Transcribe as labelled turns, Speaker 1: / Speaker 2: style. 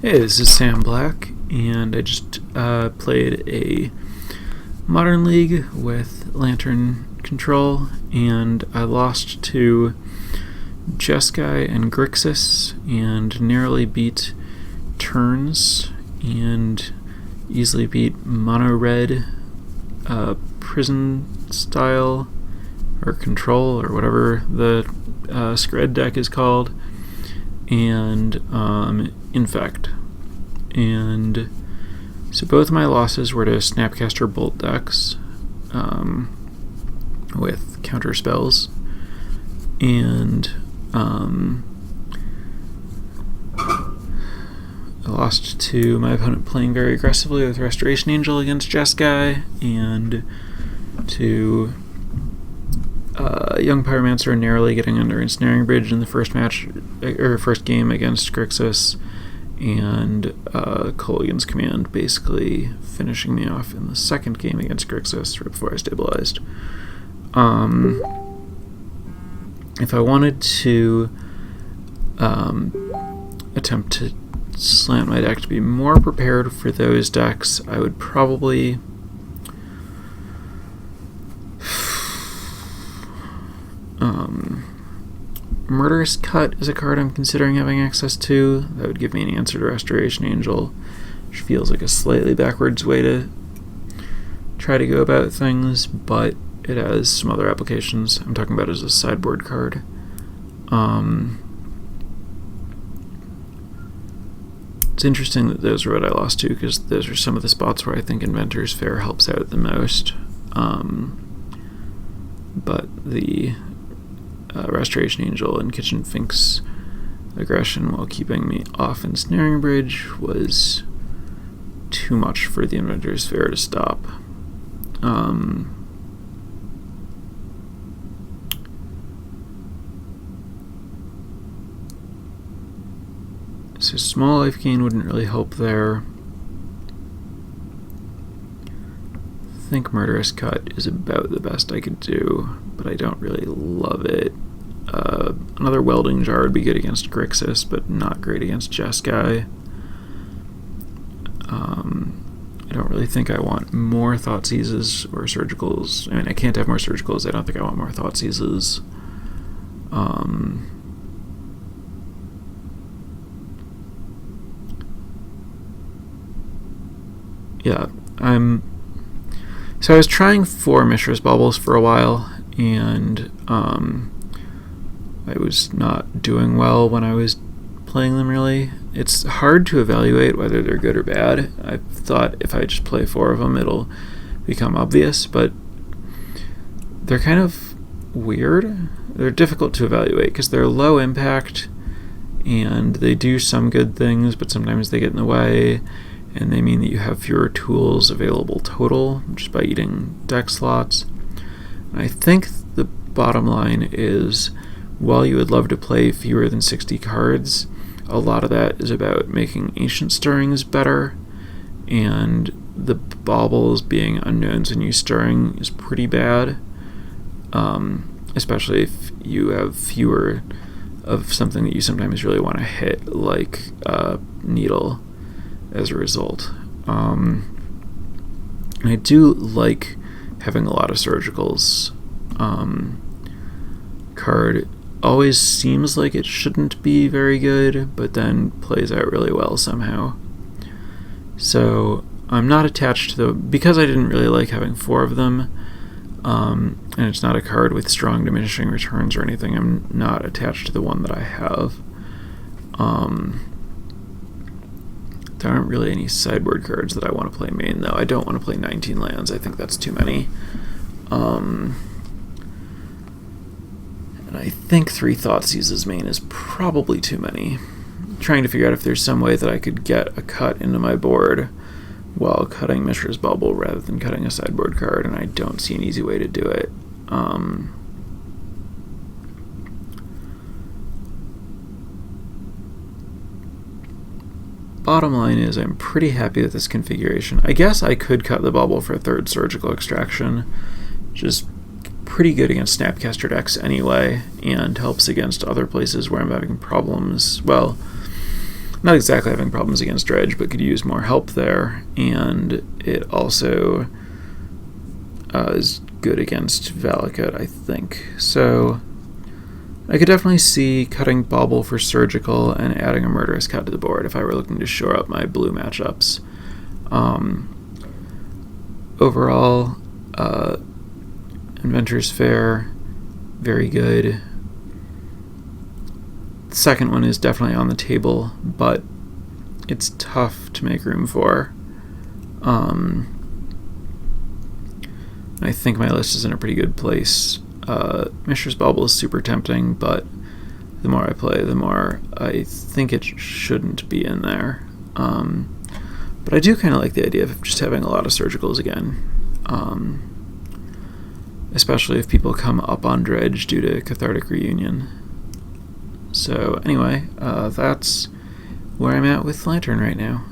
Speaker 1: Hey, this is Sam Black, and I just played a Modern League with Lantern Control, and I lost to Jeskai and Grixis, and narrowly beat Turns, and easily beat Mono Red Prison Style, or Control, or whatever the Scred deck is called, and Infect. And so both my losses were to Snapcaster Bolt decks with counter spells, and I lost to my opponent playing very aggressively with Restoration Angel against Jeskai, and to Young Pyromancer narrowly getting under Ensnaring Bridge in the first game against Grixis, and Kolaghan's Command basically finishing me off in the second game against Grixis right before I stabilized. If I wanted to attempt to slant my deck to be more prepared for those decks, I would probably Murderous Cut is a card I'm considering having access to. That would give me an answer to Restoration Angel, which feels like a slightly backwards way to try to go about things, but it has some other applications. I'm talking about it as a sideboard card. It's interesting that those are what I lost to, because those are some of the spots where I think Inventor's Fair helps out the most. But the Restoration Angel and Kitchen Finks aggression while keeping me off Ensnaring Bridge was too much for the Inventor's Fair to stop. So small life gain wouldn't really help there. I think Murderous Cut is about the best I could do, but I don't really love it. Another Welding Jar would be good against Grixis, but not great against Jeskai. I don't really think I want more Thoughtseizes or Surgicals. I mean, I can't have more Surgicals. I don't think I want more Thoughtseizes. Yeah, So I was trying for Mishra's Baubles for a while, and I was not doing well when I was playing them, really. It's hard to evaluate whether they're good or bad. I thought if I just play 4 of them, it'll become obvious, but they're kind of weird. They're difficult to evaluate because they're low impact, and they do some good things, but sometimes they get in the way, and they mean that you have fewer tools available total just by eating deck slots. And I think the bottom line is, while you would love to play fewer than 60 cards, a lot of that is about making Ancient Stirrings better, and the baubles being unknowns when you stirring is pretty bad, especially if you have fewer of something that you sometimes really want to hit, like Needle, as a result. I do like having a lot of Surgicals. Card always seems like it shouldn't be very good, but then plays out really well somehow. So I'm not attached to because I didn't really like having 4 of them, and it's not a card with strong diminishing returns or anything, I'm not attached to the one that I have. There aren't really any sideboard cards that I want to play main, though. I don't want to play 19 lands. I think that's too many. And I think 3 Thoughtseizes main is probably too many. I'm trying to figure out if there's some way that I could get a cut into my board while cutting Mishra's Bubble rather than cutting a sideboard card, and I don't see an easy way to do it. Bottom line is, I'm pretty happy with this configuration. I guess I could cut the bubble for a 3rd Surgical Extraction, which is pretty good against Snapcaster decks anyway, and helps against other places where I'm having problems. Well, not exactly having problems against Dredge, but could use more help there, and it also is good against Valakut, I think. So I could definitely see cutting Bauble for Surgical and adding a Murderous Cut to the board if I were looking to shore up my blue matchups. Overall, Inventor's Fair, very good. The second one is definitely on the table, but it's tough to make room for. I think my list is in a pretty good place. Mishra's Bauble is super tempting, but the more I play, the more I think it shouldn't be in there. But I do kind of like the idea of just having a lot of Surgicals again, especially if people come up on Dredge due to Cathartic Reunion. So anyway, that's where I'm at with Lantern right now.